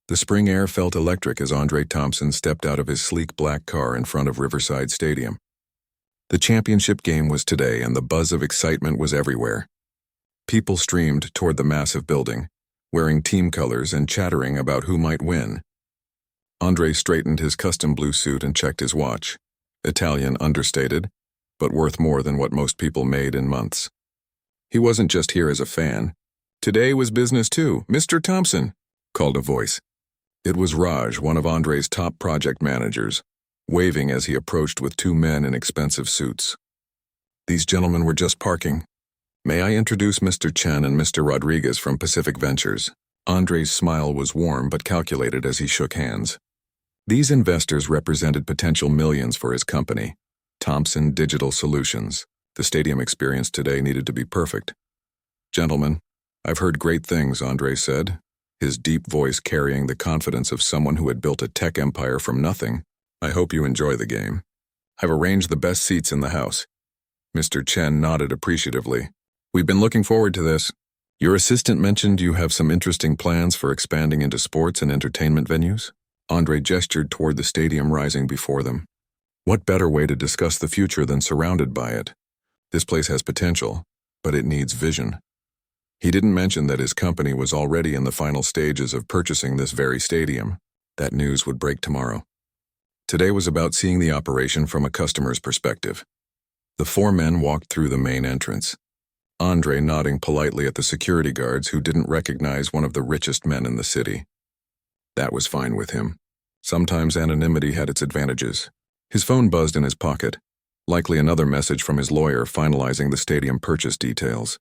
The spring air felt electric as Andre Thompson stepped out of his sleek black car in front of Riverside Stadium. The championship game was today, and the buzz of excitement was everywhere. People streamed toward the massive building, wearing team colors and chattering about who might win. Andre straightened his custom blue suit and checked his watch. Italian understated, but worth more than what most people made in months. He wasn't just here as a fan. "Today was business too, Mr. Thompson," called a voice. It was Raj, one of Andre's top project managers, waving as he approached with two men in expensive suits. "These gentlemen were just parking. May I introduce Mr. Chen and Mr. Rodriguez from Pacific Ventures?" Andre's smile was warm but calculated as he shook hands. These investors represented potential millions for his company, Thompson Digital Solutions. The stadium experience today needed to be perfect. "Gentlemen, I've heard great things," Andre said, his deep voice carrying the confidence of someone who had built a tech empire from nothing. "I hope you enjoy the game. I've arranged the best seats in the house." Mr. Chen nodded appreciatively. "We've been looking forward to this. Your assistant mentioned you have some interesting plans for expanding into sports and entertainment venues?" Andre gestured toward the stadium rising before them. What better way to discuss the future than surrounded by it? This place has potential, but it needs vision. He didn't mention that his company was already in the final stages of purchasing this very stadium. That news would break tomorrow. Today was about seeing the operation from a customer's perspective. The four men walked through the main entrance, Andre nodding politely at the security guards who didn't recognize one of the richest men in the city. That was fine with him. Sometimes anonymity had its advantages. His phone buzzed in his pocket, likely another message from his lawyer finalizing the stadium purchase details.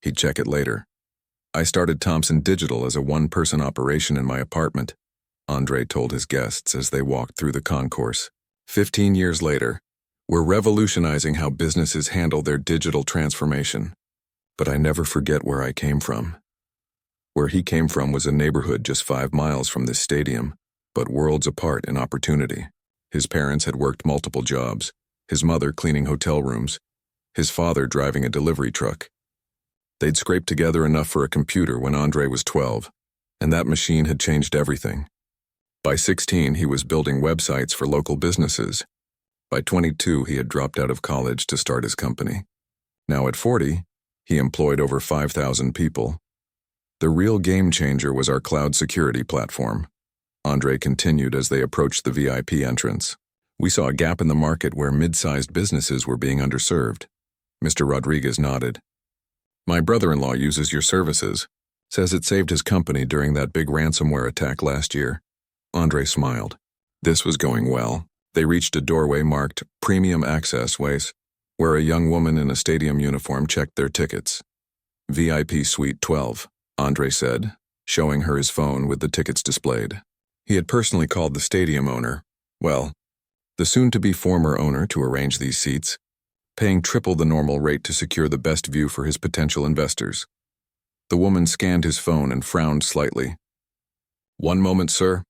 He'd check it later. "I started Thompson Digital as a one-person operation in my apartment," Andre told his guests as they walked through the concourse. 15 years later, we're revolutionizing how businesses handle their digital transformation. But I never forget where I came from. Where he came from was a neighborhood just 5 miles from this stadium, but worlds apart in opportunity. His parents had worked multiple jobs, his mother cleaning hotel rooms, his father driving a delivery truck. They'd scraped together enough for a computer when Andre was 12, and that machine had changed everything. By 16, he was building websites for local businesses. By 22, he had dropped out of college to start his company. Now at 40, he employed over 5,000 people. The real game changer was our cloud security platform. Andre continued as they approached the VIP entrance. "We saw a gap in the market where mid-sized businesses were being underserved." Mr. Rodriguez nodded. "My brother-in-law uses your services. Says it saved his company during that big ransomware attack last year." Andre smiled. This was going well. They reached a doorway marked Premium Access Ways, where a young woman in a stadium uniform checked their tickets. "VIP Suite 12, Andre said, showing her his phone with the tickets displayed. He had personally called the stadium owner, the soon-to-be former owner, to arrange these seats, paying triple the normal rate to secure the best view for his potential investors. The woman scanned his phone and frowned slightly. "One moment, sir."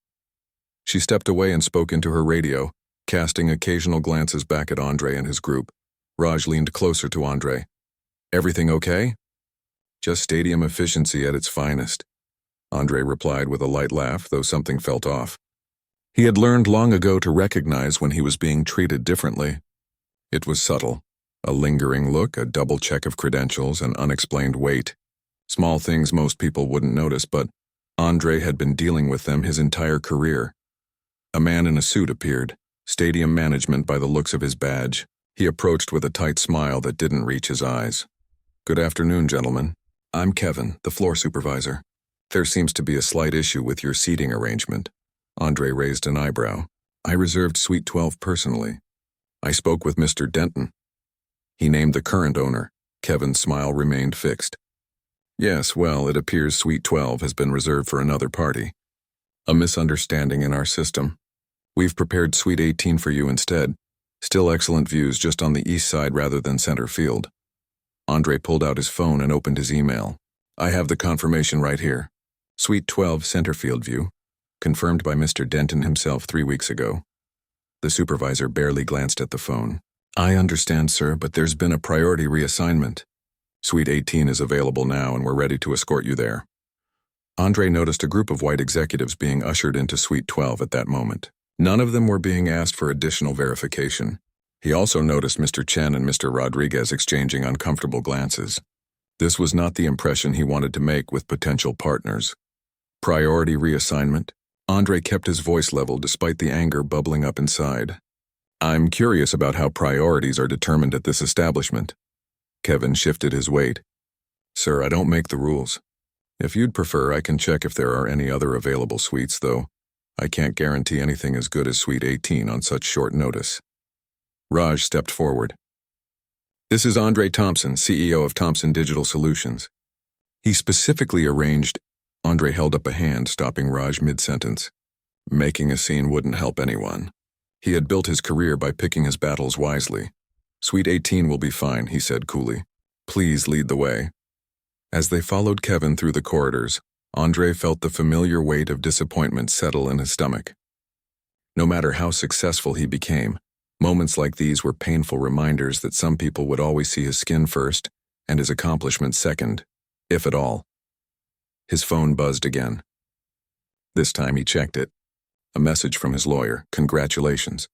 She stepped away and spoke into her radio, casting occasional glances back at Andre and his group. Raj leaned closer to Andre. "Everything okay?" "Just stadium efficiency at its finest," Andre replied with a light laugh, though something felt off. He had learned long ago to recognize when he was being treated differently. It was subtle. A lingering look, a double check of credentials, an unexplained wait. Small things most people wouldn't notice, but Andre had been dealing with them his entire career. A man in a suit appeared, stadium management by the looks of his badge. He approached with a tight smile that didn't reach his eyes. "Good afternoon, gentlemen. I'm Kevin, the floor supervisor. There seems to be a slight issue with your seating arrangement." Andre raised an eyebrow. "I reserved Suite 12 personally. I spoke with Mr. Denton." He named the current owner. Kevin's smile remained fixed. "Yes, well, it appears Suite 12 has been reserved for another party. A misunderstanding in our system. We've prepared Suite 18 for you instead. Still excellent views, just on the east side rather than center field." Andre pulled out his phone and opened his email. "I have the confirmation right here. Suite 12 center field view, confirmed by Mr. Denton himself 3 weeks ago." The supervisor barely glanced at the phone. "I understand, sir, but there's been a priority reassignment. Suite 18 is available now and we're ready to escort you there." Andre noticed a group of white executives being ushered into Suite 12 at that moment. None of them were being asked for additional verification. He also noticed Mr. Chen and Mr. Rodriguez exchanging uncomfortable glances. This was not the impression he wanted to make with potential partners. Priority reassignment? Andre kept his voice level despite the anger bubbling up inside. I'm curious about how priorities are determined at this establishment. Kevin shifted his weight. Sir, I don't make the rules. If you'd prefer, I can check if there are any other available suites, though I can't guarantee anything as good as Suite 18 on such short notice. Raj stepped forward. This is Andre Thompson, CEO of Thompson Digital Solutions. He specifically arranged. Andre held up a hand, stopping Raj mid-sentence. Making a scene wouldn't help anyone. He had built his career by picking his battles wisely. Suite 18 will be fine, he said coolly. Please lead the way. As they followed Kevin through the corridors, Andre felt the familiar weight of disappointment settle in his stomach. No matter how successful he became, moments like these were painful reminders that some people would always see his skin first and his accomplishments second, if at all. His phone buzzed again. This time he checked it. A message from his lawyer. Congratulations.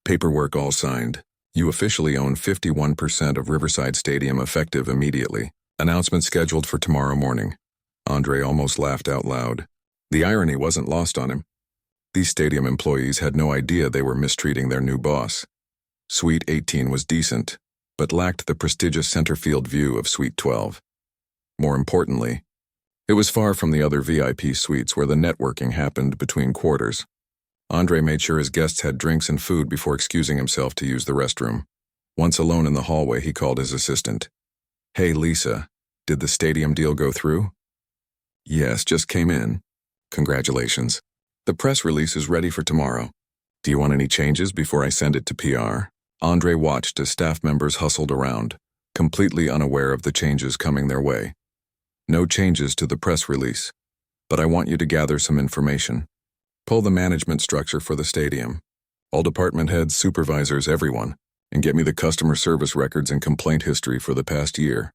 Paperwork all signed. You officially own 51% of Riverside Stadium effective immediately. Announcement scheduled for tomorrow morning. Andre almost laughed out loud. The irony wasn't lost on him. These stadium employees had no idea they were mistreating their new boss. Suite 18 was decent, but lacked the prestigious center field view of Suite 12. More importantly, it was far from the other VIP suites where the networking happened between quarters. Andre made sure his guests had drinks and food before excusing himself to use the restroom. Once alone in the hallway, he called his assistant. Hey, Lisa, did the stadium deal go through? Yes, just came in. Congratulations. The press release is ready for tomorrow. Do you want any changes before I send it to PR? Andre watched as staff members hustled around, completely unaware of the changes coming their way. No changes to the press release, but I want you to gather some information. Pull the management structure for the stadium. All department heads, supervisors, everyone, and get me the customer service records and complaint history for the past year.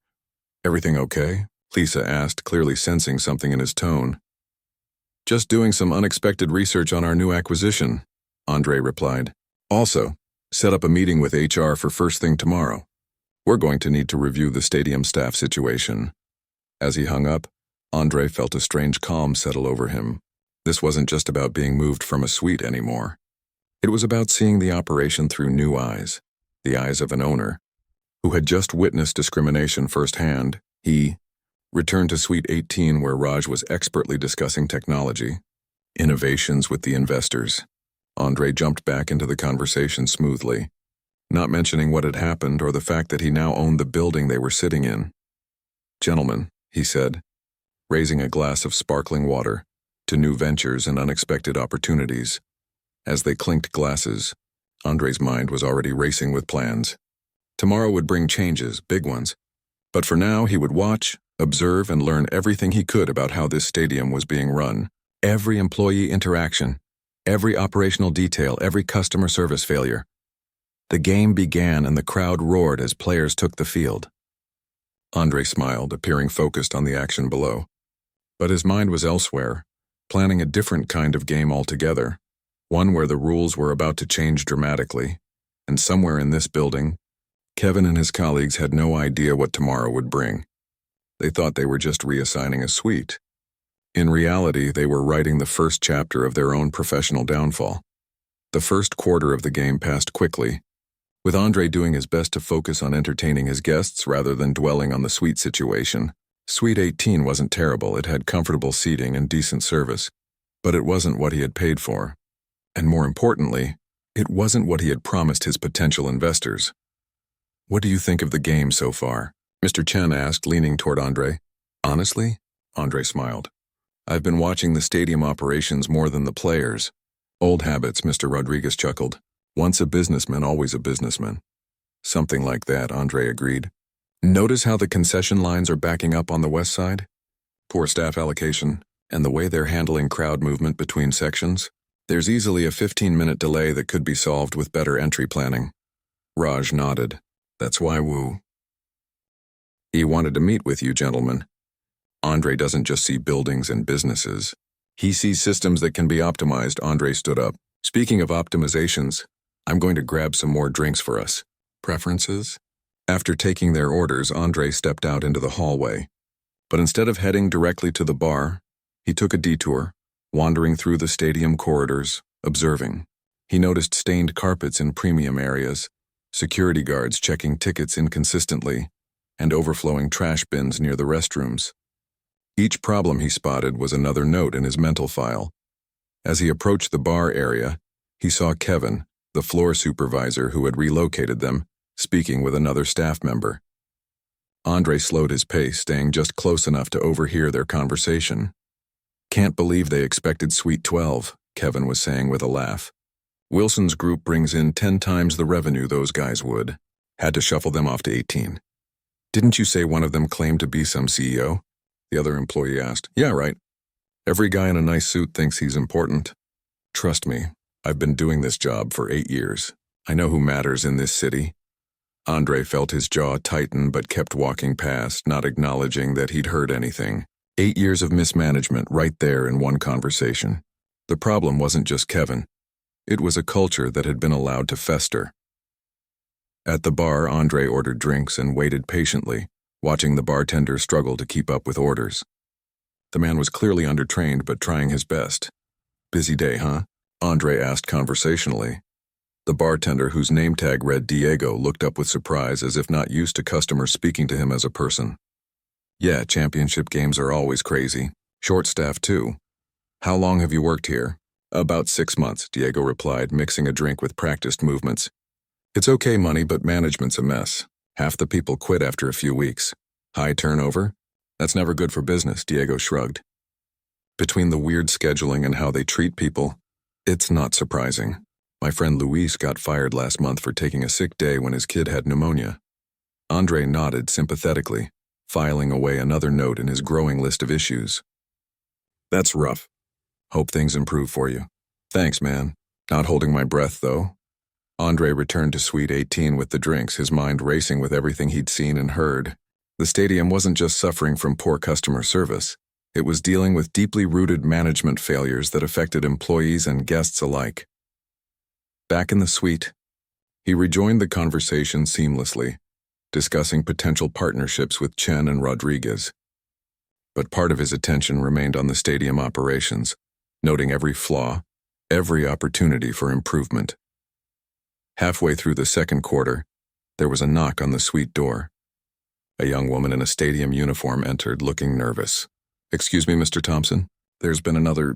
Everything okay? Lisa asked, clearly sensing something in his tone. Just doing some unexpected research on our new acquisition, Andre replied. Also, set up a meeting with HR for first thing tomorrow. We're going to need to review the stadium staff situation. As he hung up, Andre felt a strange calm settle over him. This wasn't just about being moved from a suite anymore. It was about seeing the operation through new eyes, the eyes of an owner who had just witnessed discrimination firsthand. He returned to Suite 18 where Raj was expertly discussing technology, innovations with the investors. Andre jumped back into the conversation smoothly, not mentioning what had happened or the fact that he now owned the building they were sitting in. Gentlemen, he said, raising a glass of sparkling water, to new ventures and unexpected opportunities. As they clinked glasses, Andre's mind was already racing with plans. Tomorrow would bring changes, big ones. But for now, he would watch, observe, and learn everything he could about how this stadium was being run. Every employee interaction, every operational detail, every customer service failure. The game began and the crowd roared as players took the field. Andre smiled, appearing focused on the action below. But his mind was elsewhere, planning a different kind of game altogether, one where the rules were about to change dramatically, and somewhere in this building, Kevin and his colleagues had no idea what tomorrow would bring. They thought they were just reassigning a suite. In reality, they were writing the first chapter of their own professional downfall. The first quarter of the game passed quickly, with Andre doing his best to focus on entertaining his guests rather than dwelling on the suite situation. Suite 18 wasn't terrible. It had comfortable seating and decent service, but it wasn't what he had paid for. And more importantly, it wasn't what he had promised his potential investors. What do you think of the game so far? Mr. Chen asked, leaning toward Andre. Honestly? Andre smiled. I've been watching the stadium operations more than the players. Old habits, Mr. Rodriguez chuckled. Once a businessman, always a businessman. Something like that, Andre agreed. Notice how the concession lines are backing up on the west side? Poor staff allocation, and the way they're handling crowd movement between sections? There's easily a 15-minute delay that could be solved with better entry planning. Raj nodded. That's why He wanted to meet with you, gentlemen. Andre doesn't just see buildings and businesses. He sees systems that can be optimized. Andre stood up. Speaking of optimizations, I'm going to grab some more drinks for us. Preferences? After taking their orders, Andre stepped out into the hallway. But instead of heading directly to the bar, he took a detour, wandering through the stadium corridors, observing. He noticed stained carpets in premium areas, security guards checking tickets inconsistently, and overflowing trash bins near the restrooms. Each problem he spotted was another note in his mental file. As he approached the bar area, he saw Kevin, the floor supervisor who had relocated them, speaking with another staff member. Andre slowed his pace, staying just close enough to overhear their conversation. Can't believe they expected Suite 12, Kevin was saying with a laugh. Wilson's group brings in 10 times the revenue those guys would. Had to shuffle them off to 18. Didn't you say one of them claimed to be some CEO? The other employee asked. Yeah, right. Every guy in a nice suit thinks he's important. Trust me, I've been doing this job for 8 years. I know who matters in this city. Andre felt his jaw tighten but kept walking past, not acknowledging that he'd heard anything. 8 years of mismanagement right there in one conversation. The problem wasn't just Kevin. It was a culture that had been allowed to fester. At the bar, Andre ordered drinks and waited patiently, watching the bartender struggle to keep up with orders. The man was clearly undertrained but trying his best. Busy day, huh? Andre asked conversationally. The bartender, whose name tag read Diego, looked up with surprise as if not used to customers speaking to him as a person. Yeah, championship games are always crazy. Short-staffed too. How long have you worked here? About 6 months, Diego replied, mixing a drink with practiced movements. It's okay money, but management's a mess. Half the people quit after a few weeks. High turnover? That's never good for business, Diego shrugged. Between the weird scheduling and how they treat people, it's not surprising. My friend Luis got fired last month for taking a sick day when his kid had pneumonia. Andre nodded sympathetically, filing away another note in his growing list of issues. That's rough. Hope things improve for you. Thanks, man. Not holding my breath, though. Andre returned to Suite 18 with the drinks, his mind racing with everything he'd seen and heard. The stadium wasn't just suffering from poor customer service. It was dealing with deeply rooted management failures that affected employees and guests alike. Back in the suite, he rejoined the conversation seamlessly, discussing potential partnerships with Chen and Rodriguez. But part of his attention remained on the stadium operations, noting every flaw, every opportunity for improvement. Halfway through the second quarter, there was a knock on the suite door. A young woman in a stadium uniform entered, looking nervous. Excuse me, Mr. Thompson, there's been another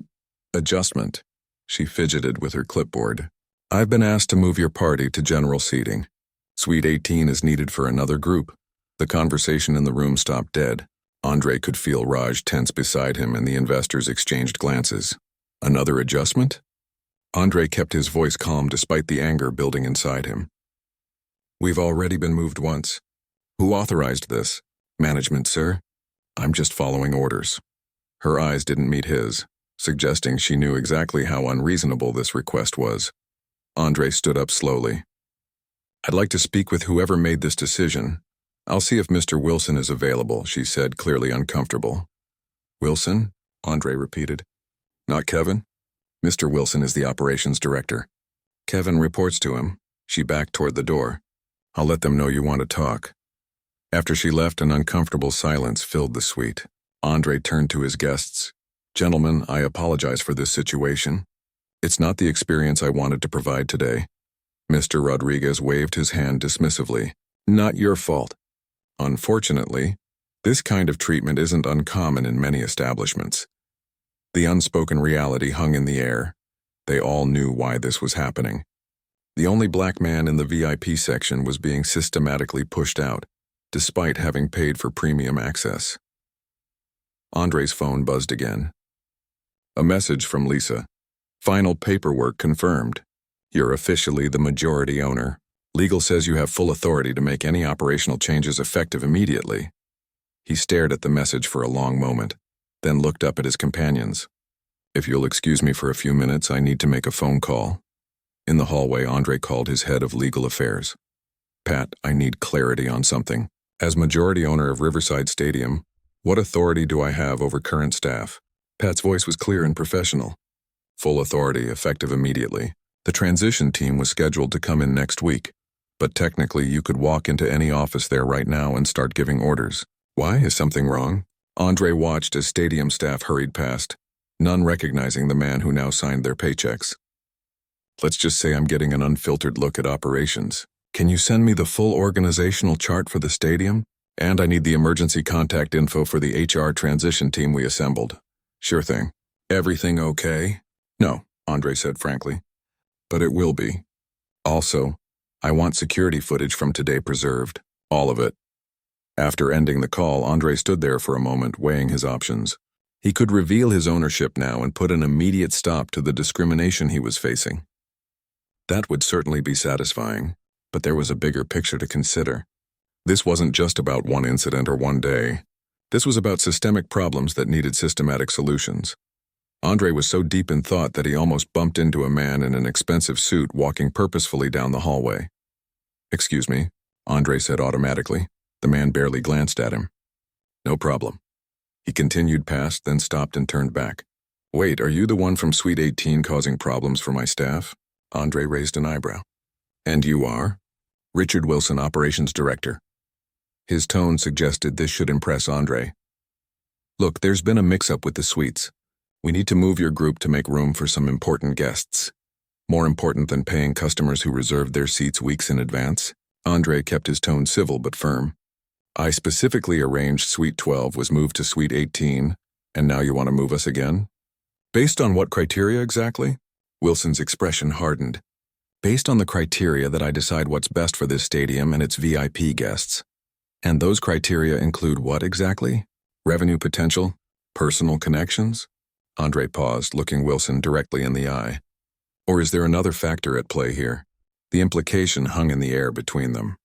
adjustment. She fidgeted with her clipboard. I've been asked to move your party to general seating. Suite 18 is needed for another group. The conversation in the room stopped dead. Andre could feel Raj tense beside him and the investors exchanged glances. Another adjustment? Andre kept his voice calm despite the anger building inside him. We've already been moved once. Who authorized this? Management, sir. I'm just following orders. Her eyes didn't meet his, suggesting she knew exactly how unreasonable this request was. Andre stood up slowly. I'd like to speak with whoever made this decision. I'll see if Mr. Wilson is available, she said, clearly uncomfortable. Wilson? Andre repeated. Not Kevin? Mr. Wilson is the operations director. Kevin reports to him. She backed toward the door. I'll let them know you want to talk. After she left, an uncomfortable silence filled the suite. Andre turned to his guests. Gentlemen, I apologize for this situation. It's not the experience I wanted to provide today. Mr. Rodriguez waved his hand dismissively. Not your fault. Unfortunately, this kind of treatment isn't uncommon in many establishments. The unspoken reality hung in the air. They all knew why this was happening. The only black man in the VIP section was being systematically pushed out, despite having paid for premium access. Andre's phone buzzed again. A message from Lisa. Final paperwork confirmed. You're officially the majority owner. Legal says you have full authority to make any operational changes effective immediately. He stared at the message for a long moment, then looked up at his companions. If you'll excuse me for a few minutes, I need to make a phone call. In the hallway, Andre called his head of legal affairs. Pat, I need clarity on something. As majority owner of Riverside Stadium, What authority do I have over current staff? Pat's voice was clear and professional. Full authority, effective immediately. The transition team was scheduled to come in next week, but technically you could walk into any office there right now and start giving orders. Why? Is something wrong? Andre watched as stadium staff hurried past, none recognizing the man who now signed their paychecks. Let's just say I'm getting an unfiltered look at operations. Can you send me the full organizational chart for the stadium? And I need the emergency contact info for the HR transition team we assembled. Sure thing. Everything okay? No, Andre said frankly. But it will be. Also, I want security footage from today preserved. All of it. After ending the call, Andre stood there for a moment, weighing his options. He could reveal his ownership now and put an immediate stop to the discrimination he was facing. That would certainly be satisfying, but there was a bigger picture to consider. This wasn't just about one incident or one day. This was about systemic problems that needed systematic solutions. Andre was so deep in thought that he almost bumped into a man in an expensive suit walking purposefully down the hallway. "Excuse me," Andre said automatically. The man barely glanced at him. "No problem." He continued past, then stopped and turned back. "Wait, are you the one from Suite 18 causing problems for my staff?" Andre raised an eyebrow. "And you are?" "Richard Wilson, Operations Director." His tone suggested this should impress Andre. "Look, there's been a mix-up with the suites. We need to move your group to make room for some important guests. More important than paying customers who reserved their seats weeks in advance." Andre kept his tone civil but firm. "I specifically arranged Suite 12 was moved to Suite 18, and now you want to move us again? Based on what criteria exactly?" Wilson's expression hardened. "Based on the criteria that I decide what's best for this stadium and its VIP guests. And those criteria include what exactly? Revenue potential? Personal connections?" Andre paused, looking Wilson directly in the eye. "Or is there another factor at play here?" The implication hung in the air between them.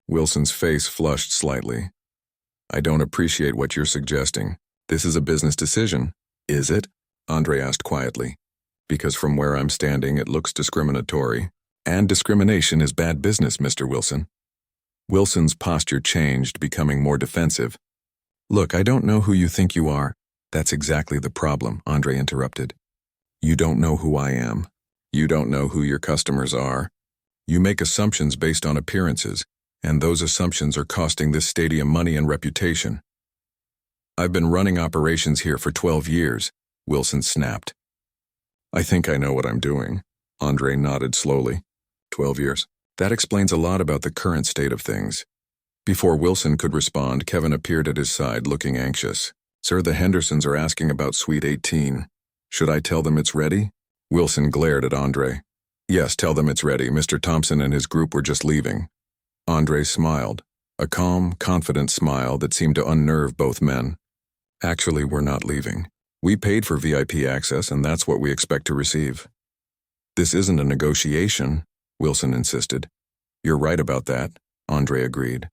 Wilson's face flushed slightly. "I don't appreciate what you're suggesting. This is a business decision." "Is it?" Andre asked quietly. "Because from where I'm standing, it looks discriminatory. And discrimination is bad business, Mr. Wilson." Wilson's posture changed, becoming more defensive. "Look, I don't know who you think you are." "That's exactly the problem," Andre interrupted. "You don't know who I am. You don't know who your customers are. You make assumptions based on appearances, and those assumptions are costing this stadium money and reputation." "I've been running operations here for 12 years, Wilson snapped. "I think I know what I'm doing." Andre nodded slowly. 12 years. That explains a lot about the current state of things. Before Wilson could respond, Kevin appeared at his side, looking anxious. "Sir, the Hendersons are asking about Suite 18. Should I tell them it's ready?" Wilson glared at Andre. "Yes, tell them it's ready. Mr. Thompson and his group were just leaving." Andre smiled, a calm, confident smile that seemed to unnerve both men. "Actually, we're not leaving. We paid for VIP access, and that's what we expect to receive." "This isn't a negotiation," Wilson insisted. "You're right about that," Andre agreed.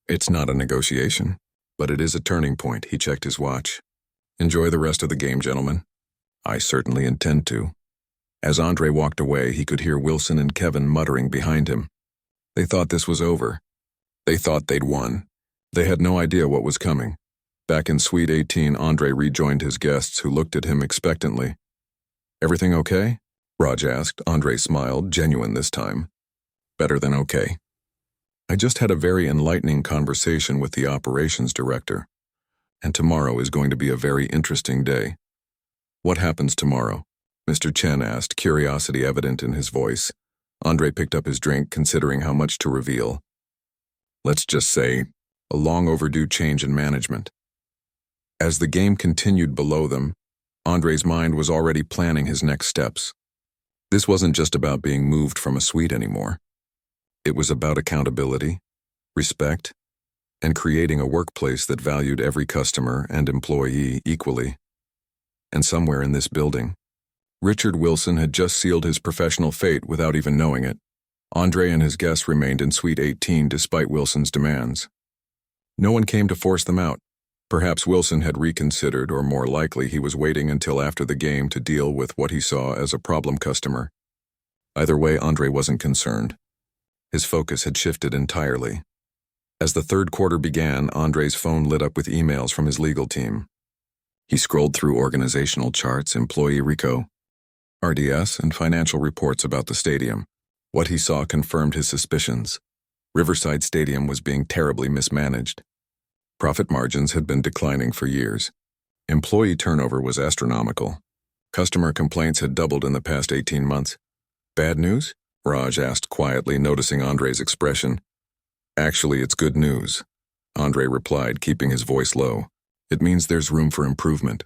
"It's not a negotiation, but it is a turning point." He checked his watch. "Enjoy the rest of the game, gentlemen." "I certainly intend to." As Andre walked away, he could hear Wilson and Kevin muttering behind him. They thought this was over. They thought they'd won. They had no idea what was coming. Back in Suite 18, Andre rejoined his guests, who looked at him expectantly. "Everything okay?" Raj asked. Andre smiled, genuine this time. "Better than okay. I just had a very enlightening conversation with the operations director, and tomorrow is going to be a very interesting day." "What happens tomorrow?" Mr. Chen asked, curiosity evident in his voice. Andre picked up his drink, considering how much to reveal. "Let's just say, a long overdue change in management." As the game continued below them, Andre's mind was already planning his next steps. This wasn't just about being moved from a suite anymore. It was about accountability, respect, and creating a workplace that valued every customer and employee equally. And somewhere in this building, Richard Wilson had just sealed his professional fate without even knowing it. Andre and his guests remained in Suite 18 despite Wilson's demands. No one came to force them out. Perhaps Wilson had reconsidered, or more likely he was waiting until after the game to deal with what he saw as a problem customer. Either way, Andre wasn't concerned. His focus had shifted entirely. As the third quarter began, Andre's phone lit up with emails from his legal team. He scrolled through organizational charts, employee RICO, RDS, and financial reports about the stadium. What he saw confirmed his suspicions. Riverside Stadium was being terribly mismanaged. Profit margins had been declining for years. Employee turnover was astronomical. Customer complaints had doubled in the past 18 months. Bad news? Raj asked quietly, noticing Andre's expression. Actually, it's good news, Andre replied, keeping his voice low. It means there's room for improvement.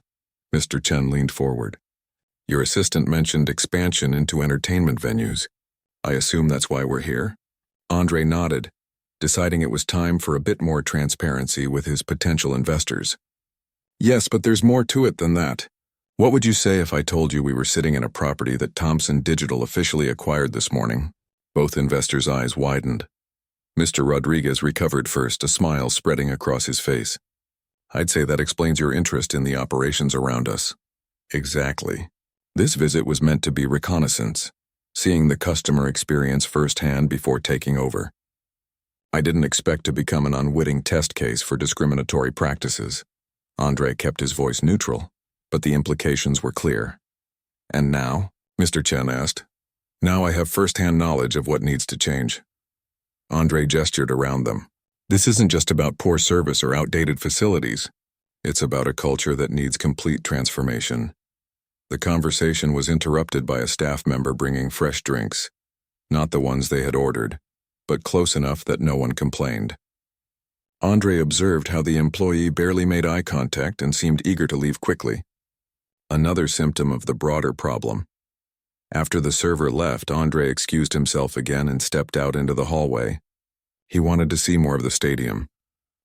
Mr. Chen leaned forward. Your assistant mentioned expansion into entertainment venues. I assume that's why we're here? Andre nodded, deciding it was time for a bit more transparency with his potential investors. Yes, but there's more to it than that. What would you say if I told you we were sitting in a property that Thompson Digital officially acquired this morning? Both investors' eyes widened. Mr. Rodriguez recovered first, a smile spreading across his face. I'd say that explains your interest in the operations around us. Exactly. This visit was meant to be reconnaissance, seeing the customer experience firsthand before taking over. I didn't expect to become an unwitting test case for discriminatory practices. Andre kept his voice neutral, but the implications were clear. And now? Mr. Chen asked. Now I have first-hand knowledge of what needs to change. Andre gestured around them. This isn't just about poor service or outdated facilities. It's about a culture that needs complete transformation. The conversation was interrupted by a staff member bringing fresh drinks. Not the ones they had ordered, but close enough that no one complained. Andre observed how the employee barely made eye contact and seemed eager to leave quickly. Another symptom of the broader problem. After the server left, Andre excused himself again and stepped out into the hallway. He wanted to see more of the stadium,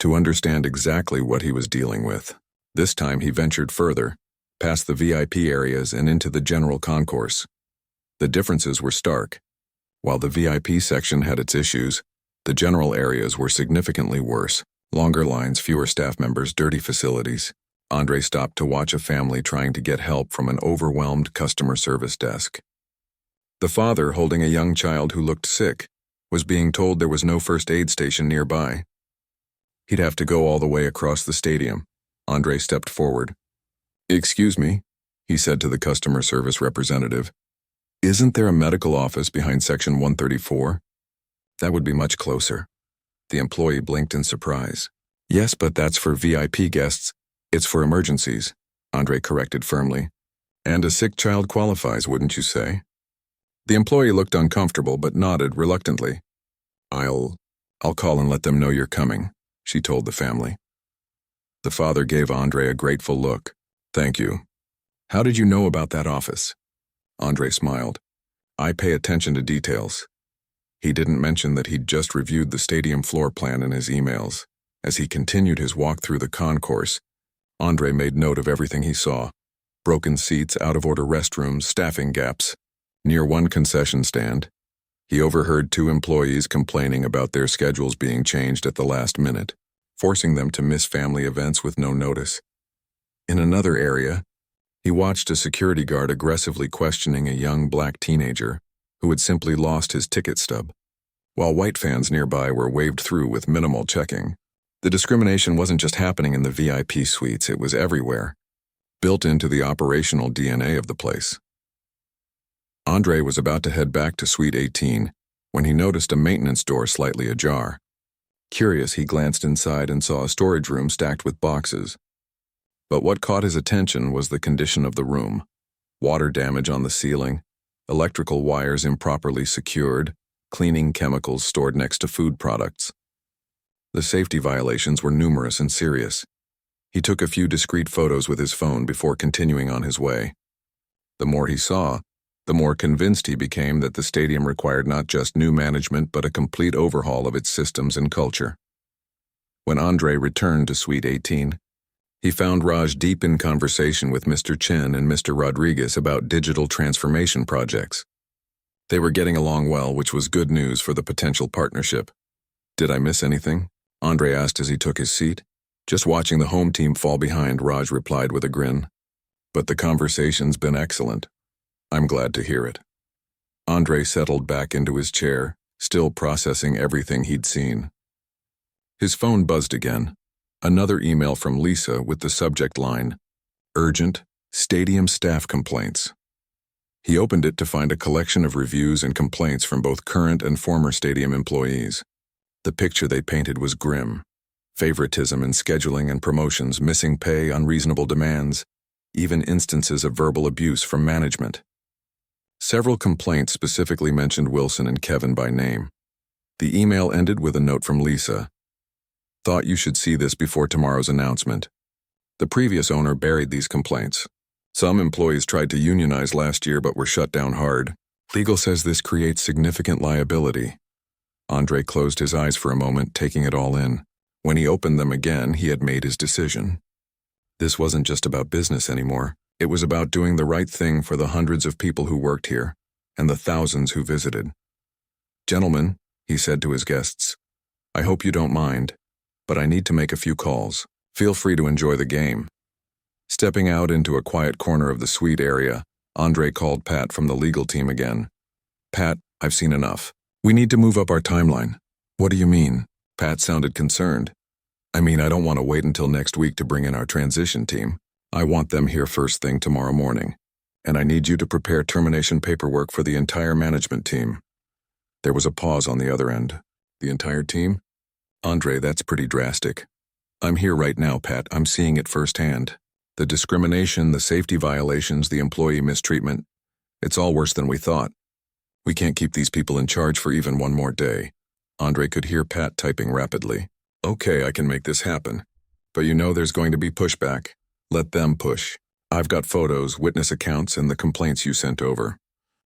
to understand exactly what he was dealing with. This time he ventured further, past the VIP areas and into the general concourse. The differences were stark. While the VIP section had its issues, the general areas were significantly worse. Longer lines, fewer staff members, dirty facilities. Andre stopped to watch a family trying to get help from an overwhelmed customer service desk. The father, holding a young child who looked sick, was being told there was no first aid station nearby. He'd have to go all the way across the stadium. Andre stepped forward. Excuse me, he said to the customer service representative. Isn't there a medical office behind section 134? That would be much closer. The employee blinked in surprise. Yes, but that's for VIP guests. It's for emergencies, Andre corrected firmly. And a sick child qualifies, wouldn't you say? The employee looked uncomfortable but nodded reluctantly. I'll call and let them know you're coming, she told the family. The father gave Andre a grateful look. Thank you. How did you know about that office? Andre smiled. I pay attention to details. He didn't mention that he'd just reviewed the stadium floor plan in his emails. As he continued his walk through the concourse, Andre made note of everything he saw. Broken seats, out-of-order restrooms, staffing gaps. Near one concession stand, he overheard two employees complaining about their schedules being changed at the last minute, forcing them to miss family events with no notice. In another area, he watched a security guard aggressively questioning a young black teenager who had simply lost his ticket stub. While white fans nearby were waved through with minimal checking, the discrimination wasn't just happening in the VIP suites, it was everywhere, built into the operational DNA of the place. Andre was about to head back to Suite 18 when he noticed a maintenance door slightly ajar. Curious, he glanced inside and saw a storage room stacked with boxes. But what caught his attention was the condition of the room. Water damage on the ceiling, electrical wires improperly secured, cleaning chemicals stored next to food products. The safety violations were numerous and serious. He took a few discreet photos with his phone before continuing on his way. The more he saw, the more convinced he became that the stadium required not just new management but a complete overhaul of its systems and culture. When Andre returned to Suite 18, he found Raj deep in conversation with Mr. Chen and Mr. Rodriguez about digital transformation projects. They were getting along well, which was good news for the potential partnership. Did I miss anything? Andre asked as he took his seat. Just watching the home team fall behind, Raj replied with a grin. But the conversation's been excellent. I'm glad to hear it. Andre settled back into his chair, still processing everything he'd seen. His phone buzzed again. Another email from Lisa with the subject line, "Urgent, Stadium Staff Complaints." He opened it to find a collection of reviews and complaints from both current and former stadium employees. The picture they painted was grim. Favoritism in scheduling and promotions, missing pay, unreasonable demands, even instances of verbal abuse from management. Several complaints specifically mentioned Wilson and Kevin by name. The email ended with a note from Lisa. "Thought you should see this before tomorrow's announcement." The previous owner buried these complaints. Some employees tried to unionize last year but were shut down hard. Legal says this creates significant liability. Andre closed his eyes for a moment, taking it all in. When he opened them again, he had made his decision. This wasn't just about business anymore. It was about doing the right thing for the hundreds of people who worked here, and the thousands who visited. "Gentlemen," he said to his guests, "I hope you don't mind, but I need to make a few calls. Feel free to enjoy the game." Stepping out into a quiet corner of the suite area, Andre called Pat from the legal team again. "Pat, I've seen enough. We need to move up our timeline." "What do you mean?" Pat sounded concerned. "I mean, I don't want to wait until next week to bring in our transition team. I want them here first thing tomorrow morning. And I need you to prepare termination paperwork for the entire management team." There was a pause on the other end. "The entire team?" "Andre, that's pretty drastic." "I'm here right now, Pat. I'm seeing it firsthand. The discrimination, the safety violations, the employee mistreatment. It's all worse than we thought. We can't keep these people in charge for even one more day." Andre could hear Pat typing rapidly. "Okay, I can make this happen. But you know there's going to be pushback. Let them push. I've got photos, witness accounts, and the complaints you sent over.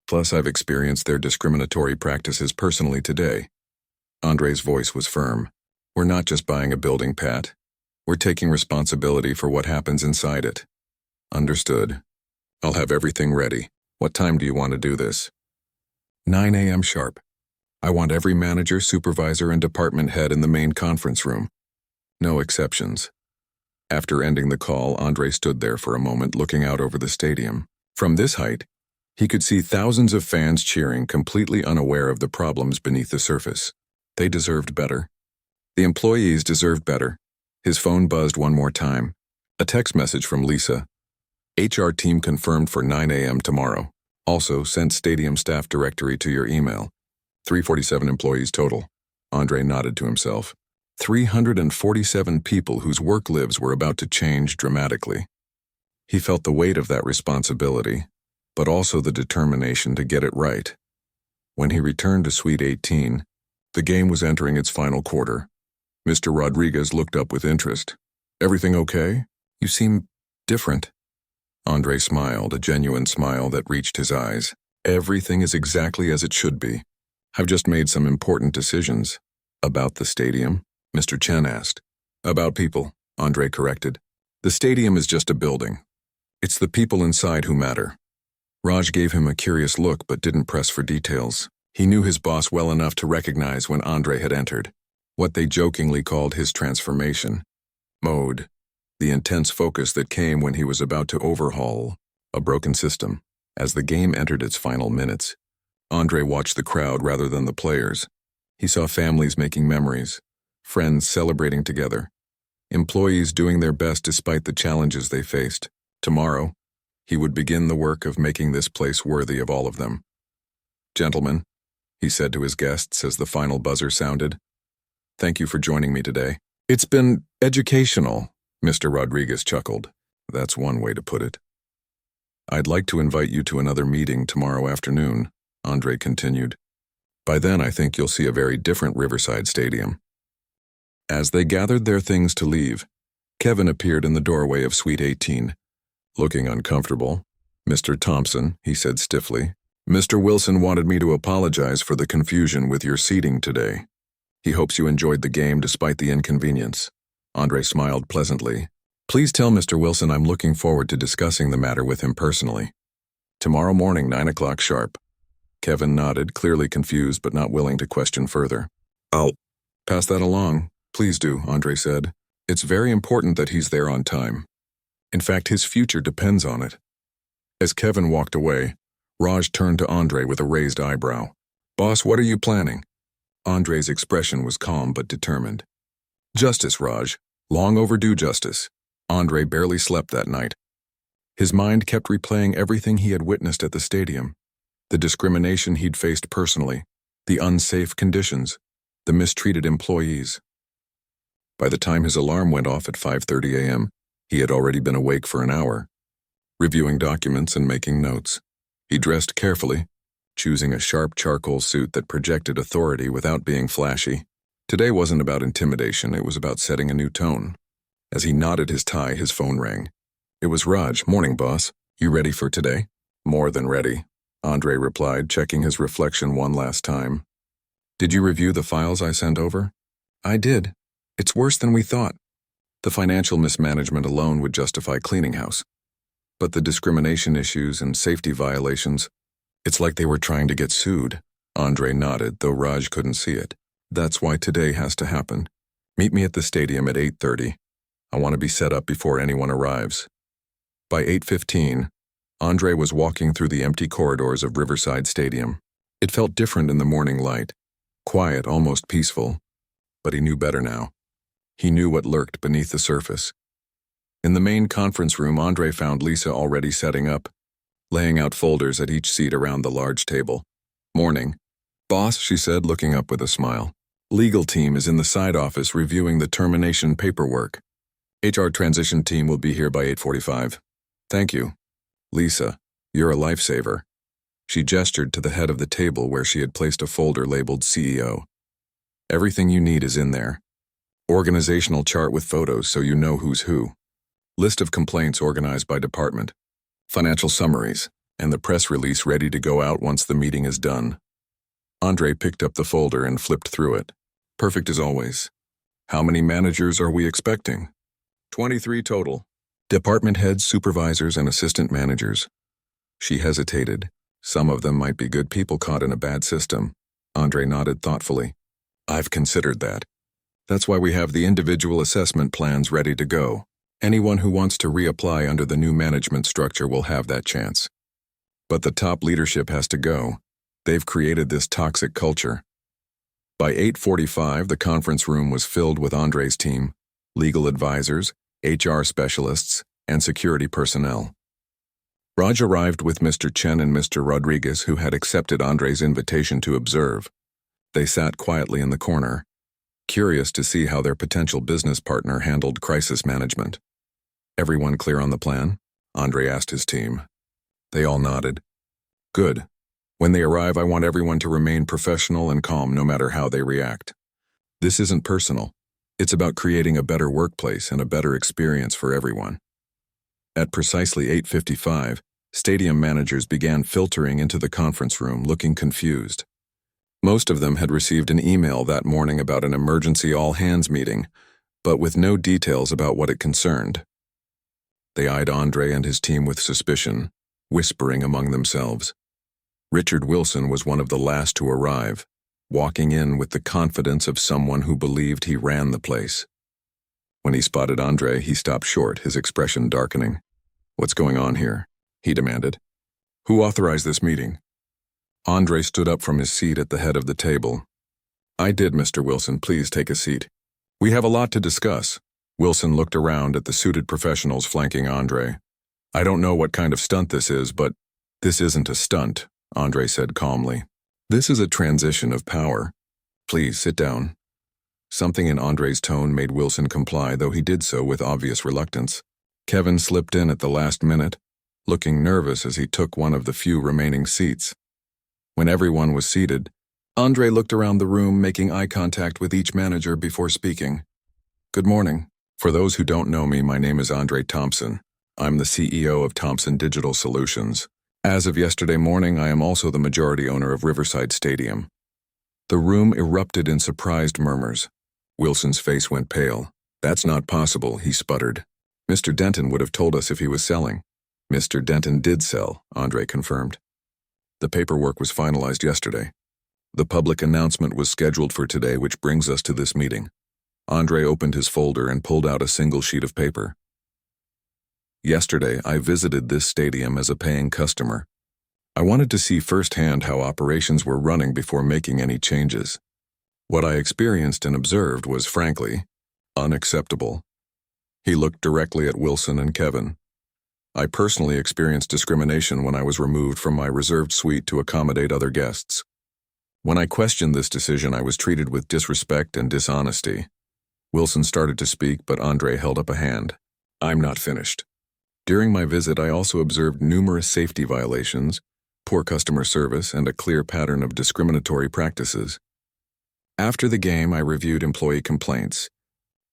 Plus, I've experienced their discriminatory practices personally today." Andre's voice was firm. "We're not just buying a building, Pat. We're taking responsibility for what happens inside it." "Understood. I'll have everything ready. What time do you want to do this?" 9 a.m. sharp. I want every manager, supervisor, and department head in the main conference room. No exceptions." After ending the call, Andre stood there for a moment looking out over the stadium. From this height, he could see thousands of fans cheering, completely unaware of the problems beneath the surface. They deserved better. The employees deserved better. His phone buzzed one more time. A text message from Lisa. "HR team confirmed for 9 a.m. tomorrow. Also, sent stadium staff directory to your email. 347 employees total." Andre nodded to himself. 347 people whose work lives were about to change dramatically. He felt the weight of that responsibility, but also the determination to get it right. When he returned to Suite 18, the game was entering its final quarter. Mr. Rodriguez looked up with interest. "Everything okay? You seem different." Andre smiled, a genuine smile that reached his eyes. "Everything is exactly as it should be. I've just made some important decisions." "About the stadium?" Mr. Chen asked. "About people," Andre corrected. "The stadium is just a building. It's the people inside who matter." Raj gave him a curious look but didn't press for details. He knew his boss well enough to recognize when Andre had entered. What they jokingly called his transformation mode, the intense focus that came when he was about to overhaul a broken system. As the game entered its final minutes, Andre watched the crowd rather than the players. He saw families making memories, friends celebrating together, employees doing their best despite the challenges they faced. Tomorrow, he would begin the work of making this place worthy of all of them. "Gentlemen," he said to his guests as the final buzzer sounded, "thank you for joining me today." "It's been educational," Mr. Rodriguez chuckled. "That's one way to put it." "I'd like to invite you to another meeting tomorrow afternoon," Andre continued. "By then I think you'll see a very different Riverside Stadium." As they gathered their things to leave, Kevin appeared in the doorway of Suite 18. Looking uncomfortable, "Mr. Thompson," he said stiffly, "Mr. Wilson wanted me to apologize for the confusion with your seating today. He hopes you enjoyed the game despite the inconvenience." Andre smiled pleasantly. "Please tell Mr. Wilson I'm looking forward to discussing the matter with him personally. Tomorrow morning, 9 o'clock sharp." Kevin nodded, clearly confused but not willing to question further. "I'll pass that along. Please do," Andre said. "It's very important that he's there on time. In fact, his future depends on it." As Kevin walked away, Raj turned to Andre with a raised eyebrow. "Boss, what are you planning?" Andre's expression was calm but determined. Justice, Raj. Long overdue justice. Andre barely slept that night. His mind kept replaying everything he had witnessed at the stadium. The discrimination he'd faced personally, the unsafe conditions, the mistreated employees. By the time his alarm went off at 5:30 a.m., he had already been awake for an hour, reviewing documents and making notes. He dressed carefully, choosing a sharp charcoal suit that projected authority without being flashy. Today wasn't about intimidation, it was about setting a new tone. As he knotted his tie, his phone rang. It was Raj. Morning, boss. You ready for today? More than ready, Andre replied, checking his reflection one last time. Did you review the files I sent over? I did. It's worse than we thought. The financial mismanagement alone would justify cleaning house. But the discrimination issues and safety violations, it's like they were trying to get sued. Andre nodded, though Raj couldn't see it. That's why today has to happen. Meet me at the stadium at 8:30. I want to be set up before anyone arrives. By 8:15, Andre was walking through the empty corridors of Riverside Stadium. It felt different in the morning light, quiet, almost peaceful. But he knew better now. He knew what lurked beneath the surface. In the main conference room, Andre found Lisa already setting up, laying out folders at each seat around the large table. Morning. Boss, she said, looking up with a smile. Legal team is in the side office reviewing the termination paperwork. HR transition team will be here by 8:45. Thank you. Lisa, you're a lifesaver. She gestured to the head of the table where she had placed a folder labeled CEO. Everything you need is in there. Organizational chart with photos so you know who's who. List of complaints organized by department. Financial summaries, and the press release ready to go out once the meeting is done. Andre picked up the folder and flipped through it. Perfect as always. How many managers are we expecting? 23 total. Department heads, supervisors, and assistant managers. She hesitated. Some of them might be good people caught in a bad system. Andre nodded thoughtfully. I've considered that. That's why we have the individual assessment plans ready to go. Anyone who wants to reapply under the new management structure will have that chance. But the top leadership has to go. They've created this toxic culture. By 8:45, the conference room was filled with Andre's team, legal advisors, HR specialists, and security personnel. Raj arrived with Mr. Chen and Mr. Rodriguez, who had accepted Andre's invitation to observe. They sat quietly in the corner, curious to see how their potential business partner handled crisis management. Everyone clear on the plan? Andre asked his team. They all nodded. Good. When they arrive, I want everyone to remain professional and calm no matter how they react. This isn't personal. It's about creating a better workplace and a better experience for everyone. At precisely 8:55, stadium managers began filtering into the conference room, looking confused. Most of them had received an email that morning about an emergency all-hands meeting, but with no details about what it concerned. They eyed Andre and his team with suspicion, whispering among themselves. Richard Wilson was one of the last to arrive, walking in with the confidence of someone who believed he ran the place. When he spotted Andre, he stopped short, his expression darkening. What's going on here? He demanded. Who authorized this meeting? Andre stood up from his seat at the head of the table. I did, Mr. Wilson. Please take a seat. We have a lot to discuss. Wilson looked around at the suited professionals flanking Andre. I don't know what kind of stunt this is, but this isn't a stunt, Andre said calmly. This is a transition of power. Please sit down. Something in Andre's tone made Wilson comply, though he did so with obvious reluctance. Kevin slipped in at the last minute, looking nervous as he took one of the few remaining seats. When everyone was seated, Andre looked around the room, making eye contact with each manager before speaking. Good morning. For those who don't know me, my name is Andre Thompson. I'm the CEO of Thompson Digital Solutions. As of yesterday morning, I am also the majority owner of Riverside Stadium. The room erupted in surprised murmurs. Wilson's face went pale. That's not possible, he sputtered. Mr. Denton would have told us if he was selling. Mr. Denton did sell, Andre confirmed. The paperwork was finalized yesterday. The public announcement was scheduled for today, which brings us to this meeting. Andre opened his folder and pulled out a single sheet of paper. Yesterday, I visited this stadium as a paying customer. I wanted to see firsthand how operations were running before making any changes. What I experienced and observed was, frankly, Unacceptable. He looked directly at Wilson and Kevin. I personally experienced discrimination when I was removed from my reserved suite to accommodate other guests. When I questioned this decision, I was treated with disrespect and dishonesty. Wilson started to speak, but Andre held up a hand. I'm not finished. During my visit, I also observed numerous safety violations, poor customer service, and a clear pattern of discriminatory practices. After the game, I reviewed employee complaints,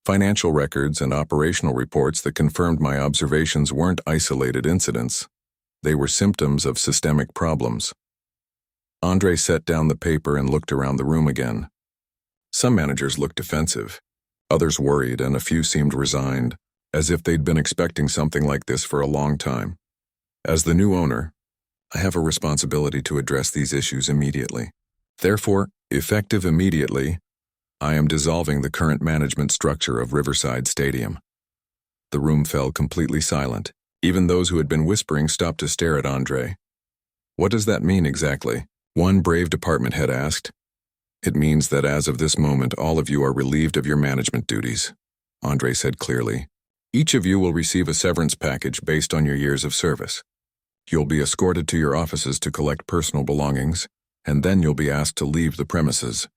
financial records, and operational reports that confirmed my observations weren't isolated incidents. They were symptoms of systemic problems. Andre set down the paper and looked around the room again. Some managers looked defensive, others worried, and a few seemed resigned, as if they'd been expecting something like this for a long time. As the new owner, I have a responsibility to address these issues immediately. Therefore, effective immediately, I am dissolving the current management structure of Riverside Stadium. The room fell completely silent. Even those who had been whispering stopped to stare at Andre. What does that mean exactly? One brave department head asked. It means that as of this moment, all of you are relieved of your management duties, Andre said clearly. Each of you will receive a severance package based on your years of service. You'll be escorted to your offices to collect personal belongings, and then you'll be asked to leave the premises.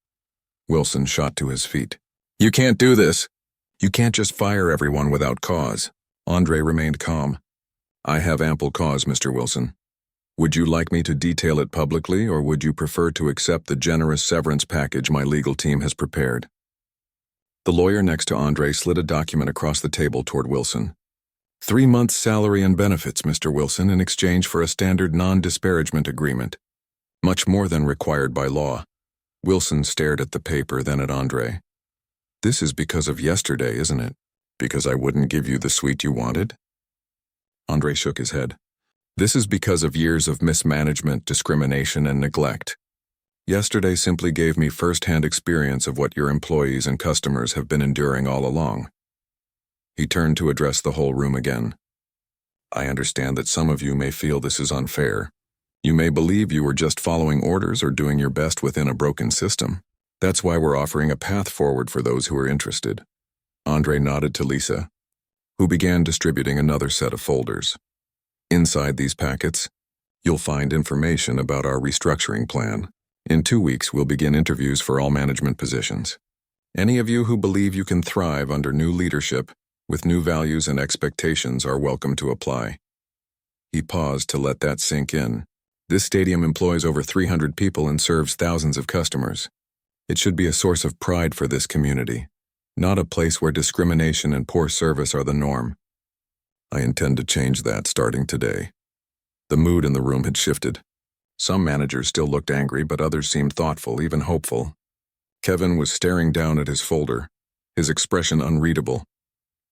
Wilson shot to his feet. You can't do this. You can't just fire everyone without cause. Andre remained calm. I have ample cause, Mr. Wilson. Would you like me to detail it publicly, or would you prefer to accept the generous severance package my legal team has prepared? The lawyer next to Andre slid a document across the table toward Wilson. 3 months' salary and benefits, Mr. Wilson, in exchange for a standard non-disparagement agreement. Much more than required by law. Wilson stared at the paper, then at Andre. This is because of yesterday, isn't it? Because I wouldn't give you the suite you wanted? Andre shook his head. This is because of years of mismanagement, discrimination, and neglect. Yesterday simply gave me first-hand experience of what your employees and customers have been enduring all along. He turned to address the whole room again. I understand that some of you may feel this is unfair. You may believe you were just following orders or doing your best within a broken system. That's why we're offering a path forward for those who are interested. Andre nodded to Lisa, who began distributing another set of folders. Inside these packets, you'll find information about our restructuring plan. In 2 weeks, we'll begin interviews for all management positions. Any of you who believe you can thrive under new leadership, with new values and expectations, are welcome to apply. He paused to let that sink in. This stadium employs over 300 people and serves thousands of customers. It should be a source of pride for this community, not a place where discrimination and poor service are the norm. I intend to change that starting today. The mood in the room had shifted. Some managers still looked angry, but others seemed thoughtful, even hopeful. Kevin was staring down at his folder, his expression unreadable.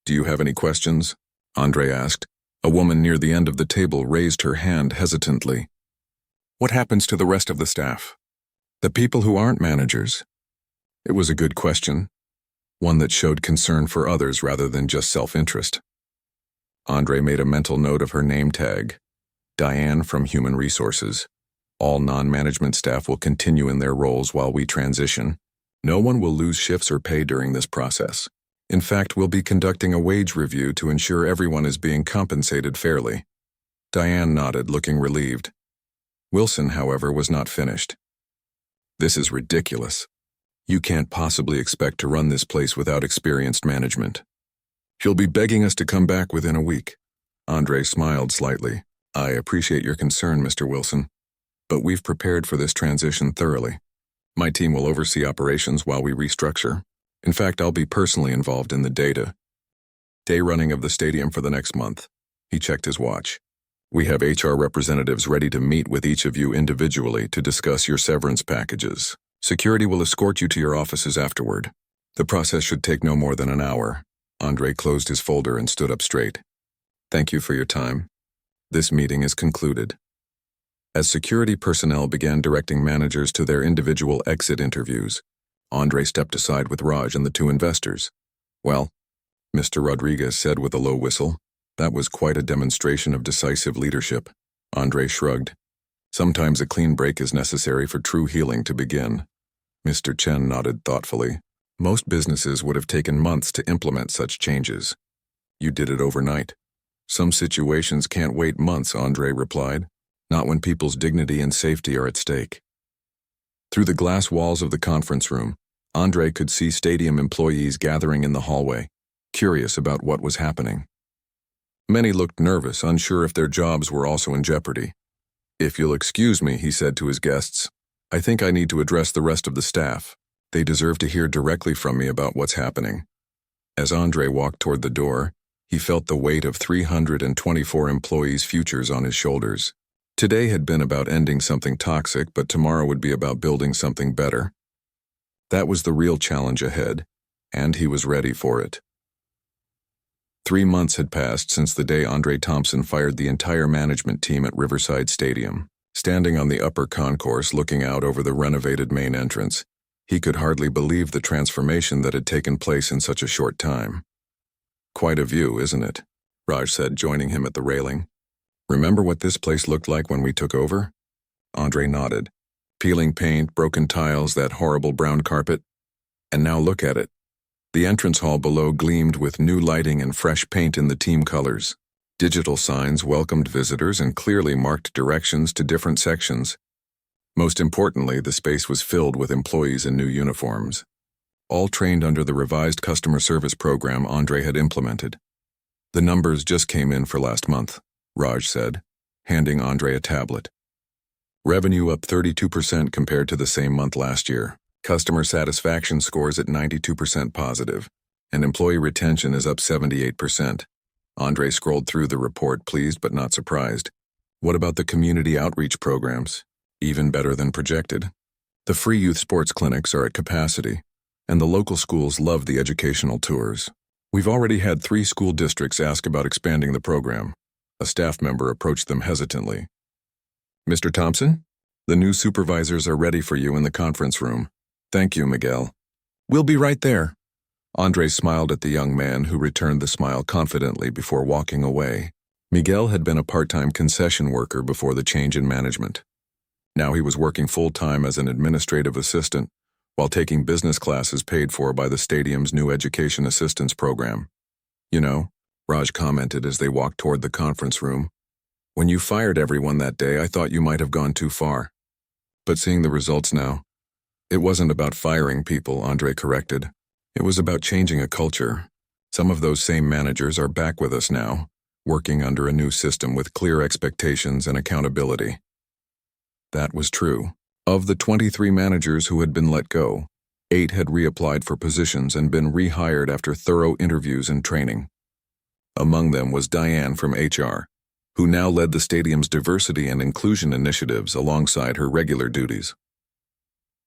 Do you have any questions? Andre asked. A woman near the end of the table raised her hand hesitantly. What happens to the rest of the staff? The people who aren't managers? It was a good question, one that showed concern for others rather than just self-interest. Andre made a mental note of her name tag, Diane from Human Resources. All non-management staff will continue in their roles while we transition. No one will lose shifts or pay during this process. In fact, we'll be conducting a wage review to ensure everyone is being compensated fairly. Diane nodded, looking relieved. Wilson, however, was not finished. This is ridiculous. You can't possibly expect to run this place without experienced management. You'll be begging us to come back within a week. Andre smiled slightly. I appreciate your concern, Mr. Wilson, but we've prepared for this transition thoroughly. My team will oversee operations while we restructure. In fact, I'll be personally involved in the day running of the stadium for the next month. He checked his watch. We have HR representatives ready to meet with each of you individually to discuss your severance packages. Security will escort you to your offices afterward. The process should take no more than an hour. Andre closed his folder and stood up straight. Thank you for your time. This meeting is concluded. As security personnel began directing managers to their individual exit interviews, Andre stepped aside with Raj and the 2 investors. Well, Mr. Rodriguez said with a low whistle, that was quite a demonstration of decisive leadership. Andre shrugged. Sometimes a clean break is necessary for true healing to begin. Mr. Chen nodded thoughtfully. Most businesses would have taken months to implement such changes. You did it overnight. Some situations can't wait months, Andre replied. Not when people's dignity and safety are at stake. Through the glass walls of the conference room, Andre could see stadium employees gathering in the hallway, curious about what was happening. Many looked nervous, unsure if their jobs were also in jeopardy. "If you'll excuse me," he said to his guests, "I think I need to address the rest of the staff. They deserve to hear directly from me about what's happening." As Andre walked toward the door, he felt the weight of 324 employees' futures on his shoulders. Today had been about ending something toxic, but tomorrow would be about building something better. That was the real challenge ahead, and he was ready for it. 3 months had passed since the day Andre Thompson fired the entire management team at Riverside Stadium. Standing on the upper concourse looking out over the renovated main entrance, he could hardly believe the transformation that had taken place in such a short time. "Quite a view, isn't it?" Raj said, joining him at the railing. "Remember what this place looked like when we took over?" Andre nodded. Peeling paint, broken tiles, that horrible brown carpet. And now look at it. The entrance hall below gleamed with new lighting and fresh paint in the team colors. Digital signs welcomed visitors and clearly marked directions to different sections. Most importantly, the space was filled with employees in new uniforms, all trained under the revised customer service program Andre had implemented. "The numbers just came in for last month," Raj said, handing Andre a tablet. "Revenue up 32% compared to the same month last year. Customer satisfaction scores at 92% positive, and employee retention is up 78%. Andre scrolled through the report, pleased but not surprised. "What about the community outreach programs? Even better than projected. The free youth sports clinics are at capacity, and the local schools love the educational tours. We've already had 3 school districts ask about expanding the program." A staff member approached them hesitantly. "Mr. Thompson, the new supervisors are ready for you in the conference room." "Thank you, Miguel." "We'll be right there." Andre smiled at the young man, who returned the smile confidently before walking away. Miguel had been a part-time concession worker before the change in management. Now he was working full-time as an administrative assistant, while taking business classes paid for by the stadium's new education assistance program. "You know," Raj commented as they walked toward the conference room, "when you fired everyone that day, I thought you might have gone too far. But seeing the results now..." "It wasn't about firing people," Andre corrected. "It was about changing a culture. Some of those same managers are back with us now, working under a new system with clear expectations and accountability." That was true. Of the 23 managers who had been let go, 8 had reapplied for positions and been rehired after thorough interviews and training. Among them was Diane from HR, who now led the stadium's diversity and inclusion initiatives alongside her regular duties.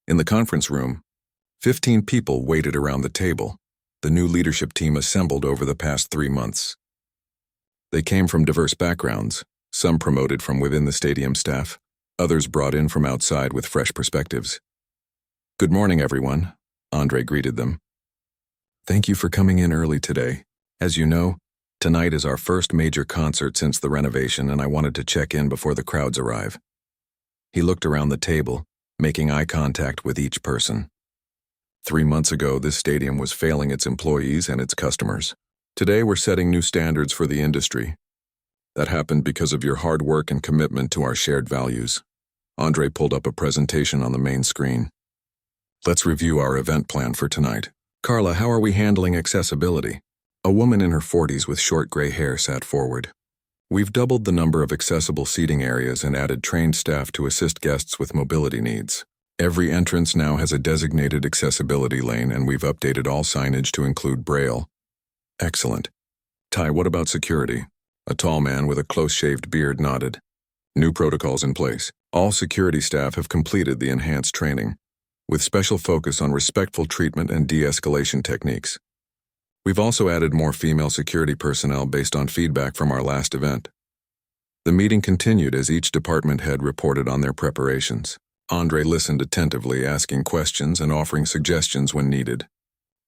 In the conference room, 15 people waited around the table, the new leadership team assembled over the past 3 months. They came from diverse backgrounds, some promoted from within the stadium staff, others brought in from outside with fresh perspectives. "Good morning, everyone," Andre greeted them. "Thank you for coming in early today. As you know, tonight is our first major concert since the renovation, and I wanted to check in before the crowds arrive." He looked around the table, making eye contact with each person. 3 months ago, this stadium was failing its employees and its customers. Today, we're setting new standards for the industry. That happened because of your hard work and commitment to our shared values. Andre pulled up a presentation on the main screen. "Let's review our event plan for tonight. Carla, how are we handling accessibility?" A woman in her 40s with short gray hair sat forward. "We've doubled the number of accessible seating areas and added trained staff to assist guests with mobility needs. Every entrance now has a designated accessibility lane, and we've updated all signage to include Braille." "Excellent. Ty, what about security?" A tall man with a close-shaved beard nodded. "New protocols in place. All security staff have completed the enhanced training, with special focus on respectful treatment and de-escalation techniques. We've also added more female security personnel based on feedback from our last event." The meeting continued as each department head reported on their preparations. Andre listened attentively, asking questions and offering suggestions when needed.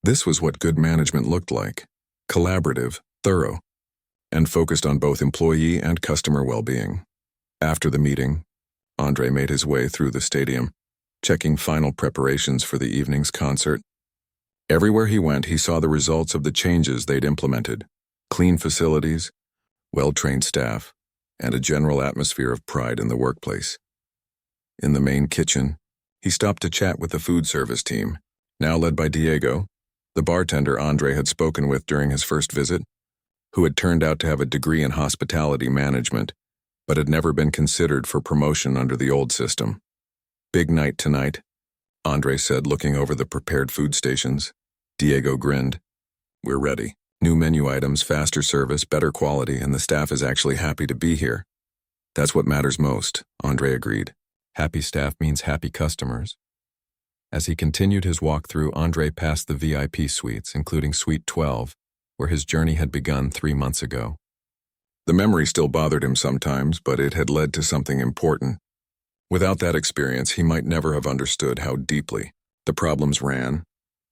This was what good management looked like: collaborative, thorough, and focused on both employee and customer well-being. After the meeting, Andre made his way through the stadium, checking final preparations for the evening's concert. Everywhere he went, he saw the results of the changes they'd implemented: clean facilities, well-trained staff, and a general atmosphere of pride in the workplace. In the main kitchen, he stopped to chat with the food service team, now led by Diego, the bartender Andre had spoken with during his first visit, who had turned out to have a degree in hospitality management, but had never been considered for promotion under the old system. "Big night tonight," Andre said, looking over the prepared food stations. Diego grinned. "We're ready. New menu items, faster service, better quality, and the staff is actually happy to be here." "That's what matters most," Andre agreed. "Happy staff means happy customers." As he continued his walk through, Andre passed the VIP suites, including Suite 12, where his journey had begun 3 months ago. The memory still bothered him sometimes, but it had led to something important. Without that experience, he might never have understood how deeply the problems ran.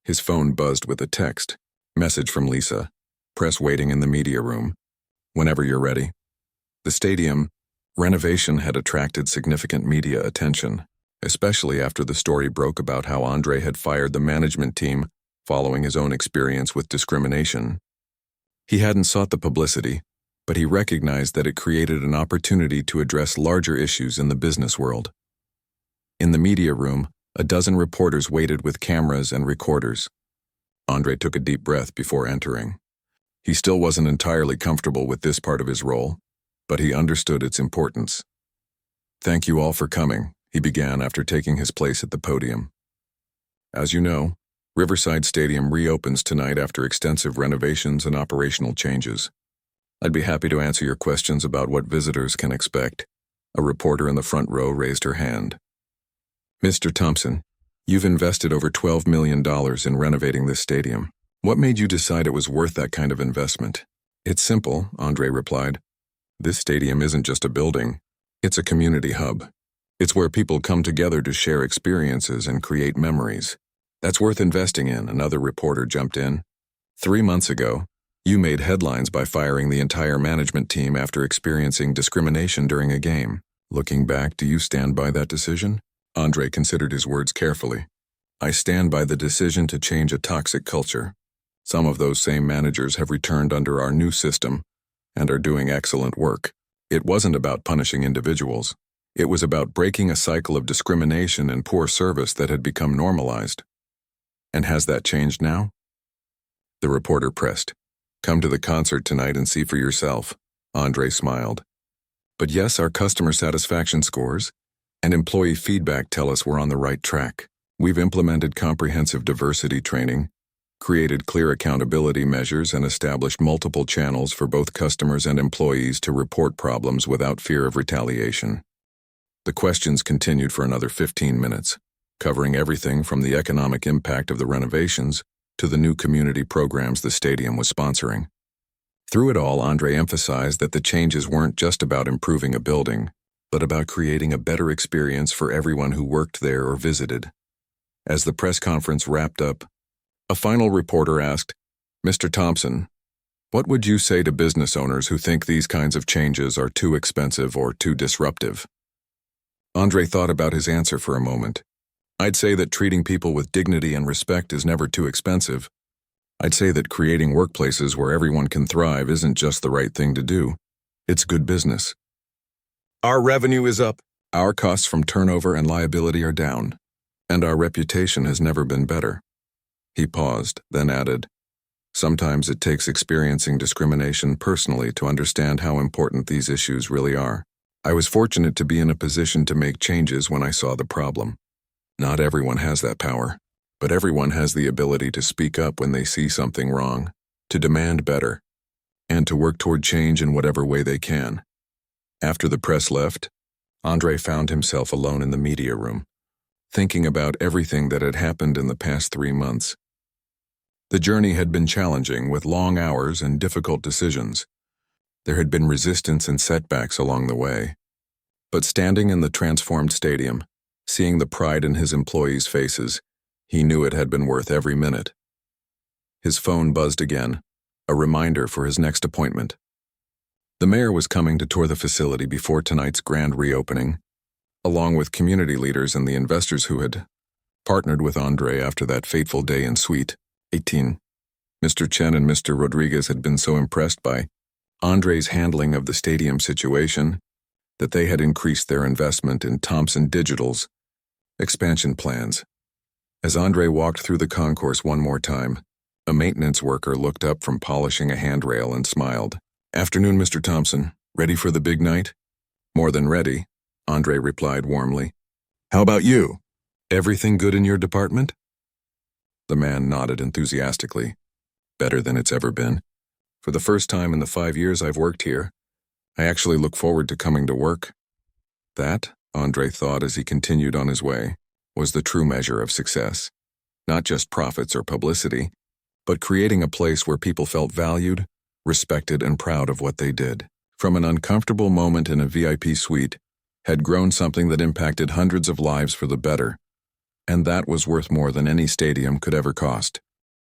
His phone buzzed with a text. Message from Lisa. "Press waiting in the media room. Whenever you're ready." The stadium renovation had attracted significant media attention, especially after the story broke about how Andre had fired the management team following his own experience with discrimination. He hadn't sought the publicity, but he recognized that it created an opportunity to address larger issues in the business world. In the media room, a dozen reporters waited with cameras and recorders. Andre took a deep breath before entering. He still wasn't entirely comfortable with this part of his role, but he understood its importance. "Thank you all for coming," he began after taking his place at the podium. "As you know, Riverside Stadium reopens tonight after extensive renovations and operational changes. I'd be happy to answer your questions about what visitors can expect." A reporter in the front row raised her hand. "Mr. Thompson, you've invested over $12 million in renovating this stadium. What made you decide it was worth that kind of investment?" "It's simple," Andre replied. "This stadium isn't just a building. It's a community hub. It's where people come together to share experiences and create memories. That's worth investing in," another reporter jumped in. "3 months ago, you made headlines by firing the entire management team after experiencing discrimination during a game. Looking back, do you stand by that decision?" Andre considered his words carefully. "I stand by the decision to change a toxic culture. Some of those same managers have returned under our new system and are doing excellent work. It wasn't about punishing individuals. It was about breaking a cycle of discrimination and poor service that had become normalized." "And has that changed now?" The reporter pressed. "Come to the concert tonight and see for yourself." Andre smiled. "But yes, our customer satisfaction scores and employee feedback tell us we're on the right track. We've implemented comprehensive diversity training, created clear accountability measures, and established multiple channels for both customers and employees to report problems without fear of retaliation." The questions continued for another 15 minutes, covering everything from the economic impact of the renovations to the new community programs the stadium was sponsoring. Through it all, Andre emphasized that the changes weren't just about improving a building, but about creating a better experience for everyone who worked there or visited. As the press conference wrapped up, a final reporter asked, "Mr. Thompson, what would you say to business owners who think these kinds of changes are too expensive or too disruptive?" Andre thought about his answer for a moment. "I'd say that treating people with dignity and respect is never too expensive. I'd say that creating workplaces where everyone can thrive isn't just the right thing to do. It's good business. Our revenue is up, our costs from turnover and liability are down, and our reputation has never been better." He paused, then added, "Sometimes it takes experiencing discrimination personally to understand how important these issues really are. I was fortunate to be in a position to make changes when I saw the problem. Not everyone has that power, but everyone has the ability to speak up when they see something wrong, to demand better, and to work toward change in whatever way they can." After the press left, Andre found himself alone in the media room, thinking about everything that had happened in the past 3 months. The journey had been challenging, with long hours and difficult decisions. There had been resistance and setbacks along the way. But standing in the transformed stadium, seeing the pride in his employees' faces, he knew it had been worth every minute. His phone buzzed again, a reminder for his next appointment. The mayor was coming to tour the facility before tonight's grand reopening, along with community leaders and the investors who had partnered with Andre after that fateful day in Suite 18. Mr. Chen and Mr. Rodriguez had been so impressed by Andre's handling of the stadium situation that they had increased their investment in Thompson Digital's expansion plans. As Andre walked through the concourse one more time, a maintenance worker looked up from polishing a handrail and smiled. "Afternoon, Mr. Thompson. Ready for the big night?" "More than ready," Andre replied warmly. "How about you? Everything good in your department?" The man nodded enthusiastically. "Better than it's ever been. For the first time in the 5 years I've worked here, I actually look forward to coming to work." That, Andre thought as he continued on his way, was the true measure of success. Not just profits or publicity, but creating a place where people felt valued, respected, and proud of what they did. From an uncomfortable moment in a VIP suite, had grown something that impacted hundreds of lives for the better, and that was worth more than any stadium could ever cost.